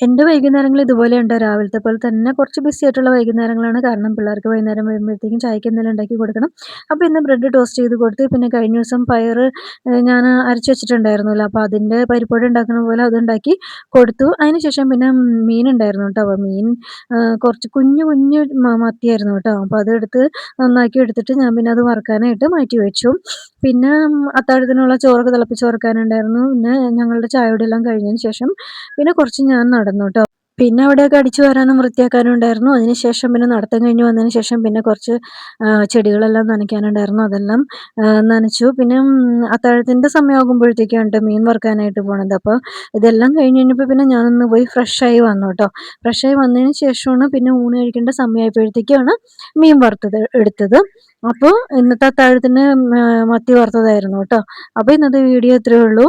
എൻ്റെ വൈകുന്നേരങ്ങൾ ഇതുപോലെയുണ്ട്. രാവിലത്തെ പോലെ തന്നെ കുറച്ച് ബിസി ആയിട്ടുള്ള വൈകുന്നേരങ്ങളാണ്. കാരണം പിള്ളേർക്ക് വൈകുന്നേരം വരുമ്പോഴത്തേക്കും ചായക്ക് എന്തെങ്കിലും ഉണ്ടാക്കി കൊടുക്കണം. അപ്പോൾ ഇന്ന് ബ്രെഡ് ടോസ്റ്റ് ചെയ്ത് കൊടുത്തു. പിന്നെ കഴിഞ്ഞ ദിവസം പയറ് ഞാൻ അരച്ച് വെച്ചിട്ടുണ്ടായിരുന്നല്ലോ. അപ്പോൾ അതിൻ്റെ പരിപ്പുവട ഉണ്ടാക്കുന്ന പോലെ അതുണ്ടാക്കി കൊടുത്തു. അതിന് ശേഷം പിന്നെ മീനുണ്ടായിരുന്നു കേട്ടോ. അപ്പോൾ മീൻ കുറച്ച് കുഞ്ഞു കുഞ്ഞു മത്തിയായിരുന്നു കേട്ടോ. അപ്പോൾ അതെടുത്ത് നന്നാക്കി എടുത്തിട്ട് ഞാൻ പിന്നെ അത് വറുക്കാനായിട്ട് മാറ്റി വെച്ചു. പിന്നെ അത്താഴത്തിനുള്ള ചോറൊക്കെ തിളപ്പിച്ച് വറുക്കാനുണ്ടായിരുന്നു. പിന്നെ ഞങ്ങളുടെ ചായ കുടിയെല്ലാം കഴിഞ്ഞതിന് ശേഷം പിന്നെ കുറച്ച് ഞാൻ നടന്നു ട്ടോ. പിന്നെ അവിടെയൊക്കെ അടിച്ചു വാരാനും വൃത്തിയാക്കാനും ഉണ്ടായിരുന്നു. അതിനുശേഷം പിന്നെ നടത്തം കഴിഞ്ഞ് വന്നതിന് ശേഷം പിന്നെ കുറച്ച് ചെടികളെല്ലാം നനയ്ക്കാനുണ്ടായിരുന്നു. അതെല്ലാം നനച്ചു. പിന്നെ അത്താഴത്തിൻ്റെ സമയമാകുമ്പോഴത്തേക്കാണ് ട്ടോ മീൻ വറുക്കാനായിട്ട് പോണത്. അപ്പോൾ ഇതെല്ലാം കഴിഞ്ഞ് കഴിഞ്ഞപ്പോൾ പിന്നെ ഞാനൊന്ന് പോയി ഫ്രഷായി വന്നു ട്ടോ. ഫ്രഷായി വന്നതിന് ശേഷമാണ് പിന്നെ ഊണ് കഴിക്കേണ്ട സമയമായപ്പോഴത്തേക്കാണ് മീൻ വറുത്തത് എടുത്തത്. അപ്പോൾ ഇന്നത്തെ അത്താഴത്തിന് മത്തി വറുത്തതായിരുന്നു ട്ടോ. അപ്പോൾ ഇന്നത്തെ വീഡിയോ ഇത്രയേ ഉള്ളൂ.